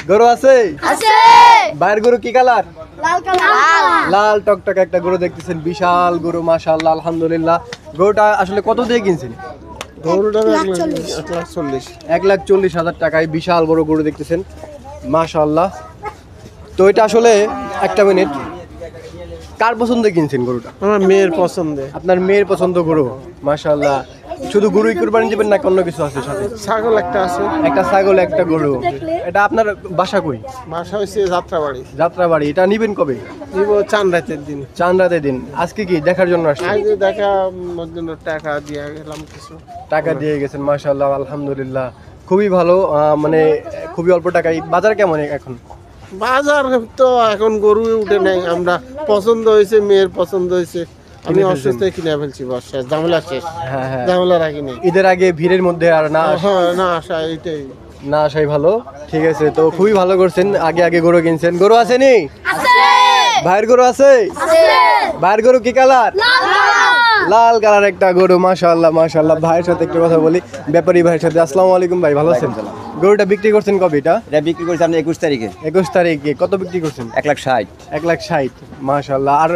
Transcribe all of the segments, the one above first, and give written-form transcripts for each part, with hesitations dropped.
গরু আছে? আছে। বাইরের গরু কি কালার? লাল কালার। লাল টকটক একটা গরু দেখতেছেন, বিশাল গরু মাশাআল্লাহ আলহামদুলিল্লাহ। গরুটা আসলে কত দিয়ে কিনছেন? গরুটা 1,40,000 টাকায় বিশাল বড় গরু দেখতেছেন মাশাআল্লাহ। তো এটা আসলে একটা মিনিট, কার পছন্দে কিনছেন গরুটা? আমার মেয়ের পছন্দে। আপনার মেয়ের পছন্দ গরু মাশাআল্লাহ। শুধু গরুই কুরবানি দিবেন না অন্য কিছু আছে সাথে? ছাগল একটা আছে। একটা ছাগল একটা গরু। এটা আপনার বাসা কই? বাসা হয়েছে যাত্রাবাড়ি। যাত্রাবাড়ি। এটা নিবেন কবে? দিব চান রাতের দিন। চাঁদ রাতের দিন। আজকে কি দেখার জন্য আসছেন? আগে দেখা জন্য টাকা দিয়ে গেলাম কিছু। টাকা দিয়ে গেছেন মাশাআল্লাহ আলহামদুলিল্লাহ, খুবই ভালো। মানে খুবই অল্প টাকায়। বাজার কেমন এখন? বাজার তো এখন গরু উঠে নাই, আমরা পছন্দ হয়েছে, মেয়ের পছন্দ হয়েছে, আমি অসুস্থ কিনে ফেলছি। বর্ষা ঝামেলা শেষ। হ্যাঁ হ্যাঁ, ঝামেলা রাখিনি। ঈদের আগে ভিড়ের মধ্যে আর না হ্যাঁ না আসা এইটাই না আসাই ভালো। ঠিক আছে, তো খুবই ভালো করছেন, আগে আগে গরু কিনছেন। গরু আছে নি? আছে। ভাইয়ের গরু আছে? আছে। ভাইয়ের গরু কি কালার? লাল কালার। লাল কালার একটা গরু মাশাআল্লাহ মাশাআল্লাহ। ভাইয়ের সাথে একটু কথা বলি, ব্যাপারী ভাইয়ের সাথে। আসসালামু আলাইকুম ভাই, ভালো আছেন? গরুটা বিক্রি করছেন কবে? এটা বিক্রি করেছি আপনি 21 তারিখে। 21 তারিখে। কত বিক্রি করছেন? 1,60,000। 1,60,000 মাশাআল্লাহ। আর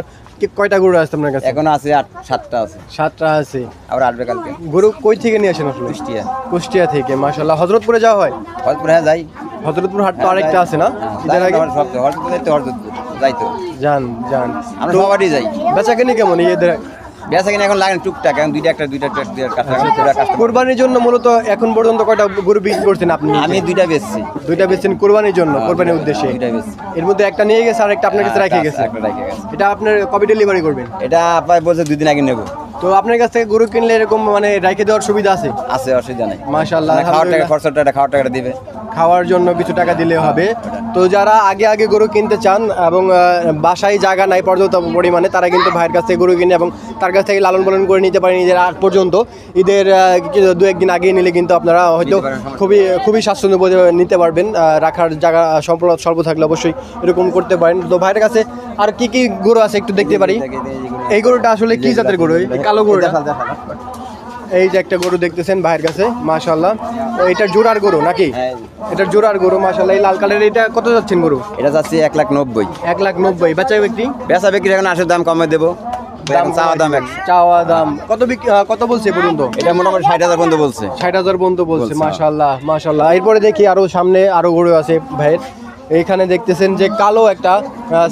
কয়টা গরু আছে আপনার কাছে? এখনো আছে 7টা আছে, 7টা আছে। আবার আসবে কালকে। গরু কই থেকে নিয়ে আসেন আসলে? কুষ্টিয়া। কুষ্টিয়া থেকে মাশাআল্লাহ। হযরতপুরে যাওয়া হয়? হরদপুর হ্যাঁ যাই। হযরতপুর হাট তো আরেকটা আছে না? ঈদের আগে হরদপুর যাই তো। যান যান। আমরা সবারই যাই। বেচাকেনি কেমন ঈদের? বেচা কিনা এখন লাগেন টুকটাক, এখন দুইটা কাস্টমার। কুরবানির জন্য মূলত এখন পর্যন্ত কয়টা গরু বিক্রি করছেন আপনি? আমি দুইটা বেচছি। দুইটা বেচছেন কুরবানির জন্য, কুরবানির উদ্দেশ্যে। দুইটা বেচছি। এর মধ্যে একটা নিয়ে গেছে আর একটা আপনার কাছে রেখে গেছে। একটা রেখে গেছে। এটা আপনার কবে ডেলিভারি করবেন? এটা আপনার বলছে 2 দিন আগে নেব। তো আপনার কাছ থেকে গরু কিনলে এরকম মানে রেখে দেওয়ার সুবিধা আছে? আছে, অসুবিধা নাই। মাশাআল্লাহ। খাওয়ার টাকা খরচটা, খাওয়ার টাকাটা দিবে। খাওয়ার জন্য কিছু টাকা দিলে হবে। তো যারা আগে আগে গরু কিনতে চান এবং বাসায় জায়গা নাই পর্যাপ্ত পরিমাণে, তারা কিন্তু ভাইয়ের কাছ থেকে গরু কিনে এবং তার কাছ থেকে লালন পালন করে নিতে পারেন ঈদের আগ পর্যন্ত। ঈদের 2-1 দিন আগে নিলে কিন্তু আপনারা হয়তো খুবই স্বাচ্ছন্দ্য বোধ নিতে পারবেন। রাখার জায়গা স্বল্প থাকলে অবশ্যই এরকম করতে পারেন। তো ভাইয়ের কাছে আর কি কি গরু আছে একটু দেখতে পারি? এই গরুটা আসলে কি জাতের গরু? এই কালো গরুটা? এই যে একটা গরু দেখতেছেন ভাইয়ের কাছে মাশাআল্লাহ। এটার জোড়ার গরু নাকি? এটার জোড়ার গরু মাশাআল্লাহ। এই লাল কালারের এটা কত যাচ্ছেন গরু? এটা যাচ্ছে 1,90,000। 1,90,000। বেচা বিক্রি? বেচা বিক্রি এখন 80 দাম কমে দেবো। চাওয়া দাম 100। চাওয়া দাম কত বলছে পর্যন্ত? এটা মোটামুটি 60,000 পর্যন্ত বলছে। 60,000 পর্যন্ত বলছে মাশাআল্লাহ মাশাআল্লাহ। এরপরে দেখি আরো সামনে আরো গরু আছে ভাইয়ের। এইখানে দেখতেছেন যে কালো একটা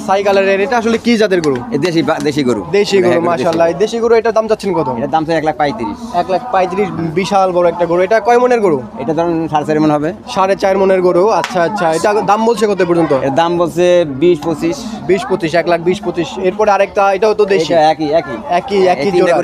সাইকালের, এটা আসলে কি জাতের গরু? দেশি গরু। দেশি গরু মাশাআল্লাহ। এই দেশি গরু এটার দাম চাচ্ছেন কত? এটার দাম তো 1,35,000। 1,35,000। বিশাল বড় একটা গরু। এটা কয় মনের গরু? এটা ধরুন 4.5 মণ হবে। 4.5 মনের গরু। আচ্ছা আচ্ছা। এটা দাম বলছে কত পর্যন্ত? এর দাম বলছে 20-25। 20-25। 1,20,25,000। এরপরে আরেকটা, এটাও তো দেশি? একই জোড়া।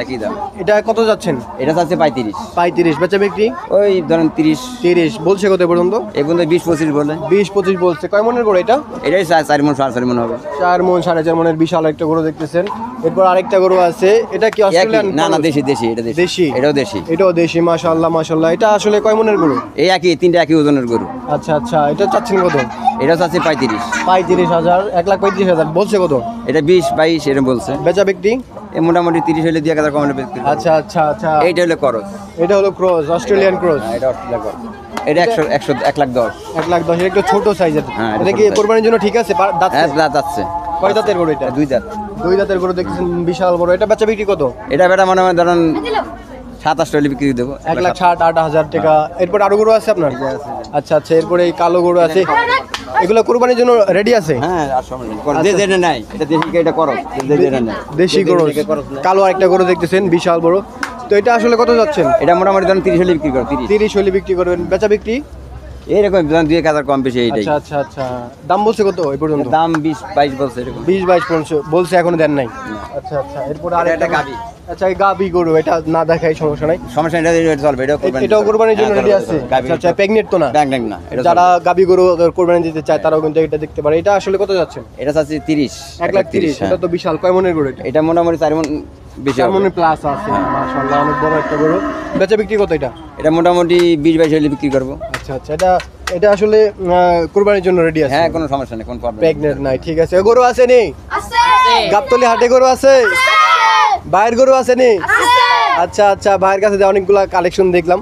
একই দাম। এটা কত যাচ্ছেন? এটা চাচ্ছে 35। 35। বেচা বিক্রি? ওই ধরেন 30। বলছে কত পর্যন্ত? এই পর্যন্ত 20-25 বলে। 20-25 বলছে। কয় মনের গরু এটা? এটাই 4 মণ 4.5 মণ হবে। 4 মণ 4.5 মনের বিশাল একটা গরু দেখতেছেন। এরপর আরেকটা গরু আছে। এটা কি অস্ট্রেলিয়ান? না দেশি। এটা দেশি। এটাও দেশি। এটাও দেশি মাশাআল্লাহ মাশাআল্লাহ। এটা আসলে কয় মনের গরু? এই তিনটা একই ওজনের গরু। আচ্ছা আচ্ছা। এটা চাচ্ছেন কত? এটা চাচ্ছে 35। 35,000। 1,35,000 বলছে কত? এটা 20-22 এরকম বলছে। বেচা বিক্রি? এই মোটামুটি 30 হলে 2,000 কমে বিক্রি। আচ্ছা আচ্ছা আচ্ছা। এইটা হলো ক্রস। এটা হলো ক্রস, অস্ট্রেলিয়ান ক্রস। এটা অস্ট্রেলিয়া ক্রস। এটা 1,10,000। 1,10,000। একটু ছোট সাইজের। হ্যাঁ, এটা কি কোরবানির জন্য ঠিক আছে? দাঁত যাচ্ছে। কয় দাঁতের গরু এটা? 2 দাঁত। 2 দাঁতের গরু দেখতেছেন বিশাল বড়। এটা বেচা বিক্রি কত? এটা বেটা মনে হয় ধরুন 27 হলে বিক্রি দেবো। 1,60,000-1,08,000 টাকা। এরপর আরো গরু আছে আপনার? আচ্ছা আচ্ছা। এরপরে এই কালো গরু আছে। এগুলো কুরবানির জন্য রেডি আছে? হ্যাঁ, আর সময় নেই। যেটা নাই এটা দেশি, এটা করো। যেটা নাই দেশি গরু। কালো একটা গরু দেখতেছেন বিশাল বড়। তো এটা আসলে কত যাচ্ছেন? এটা মোটামুটি ধরুন 30 হলে বিক্রি করো। 30 হলে বিক্রি করবেন। বেচা বিক্রি? এইরকম 2,000 কম বেশি এইটাই। আচ্ছা আচ্ছা আচ্ছা। দাম বলছে কত এই পর্যন্ত? দাম 20-22 বলছে এরকম। 20-22 বলছে, এখনো দেন নাই। আচ্ছা আচ্ছা। এরপর আরেকটা গাবি। আচ্ছা, এই গাবি গরু এটা না দেখাই সমস্যা নাই। সমস্যা এটা চলবে। এটাও কুরবানির জন্য রেডি আছে? আচ্ছা আচ্ছা। প্রেগনেন্ট তো না? প্রেগনেন্ট না। যারা গাবি গরু কুরবানি দিতে চায় তারাও কিন্তু এটা দেখতে পারে। এটা আসলে কত যাচ্ছে? এটা চাচ্ছি 30। 1,30,000। এটা তো বিশাল। কয় মনের গরু এটা? এটা মোটামুটি 4 মণ বেশি। 4 মনের প্লাস আছে মাশাআল্লাহ। অনেক বড় একটা গরু। বেচা বিক্রি কত এটা? এটা মোটামুটি 20-22 হলে বিক্রি করব। আচ্ছা আচ্ছা। এটা আসলে কুরবানির জন্য রেডি আছে? হ্যাঁ, কোনো সমস্যা নেই, কোনো প্রবলেম। প্রেগনেন্ট নাই। ঠিক আছে। গরু আছে নি? আছে। গাবতলী হাটে গরু আছে? বাইরের গরু আছে নি? আছে। আচ্ছা আচ্ছা। ভাইয়ের কাছে অনেকগুলা কালেকশন দেখলাম।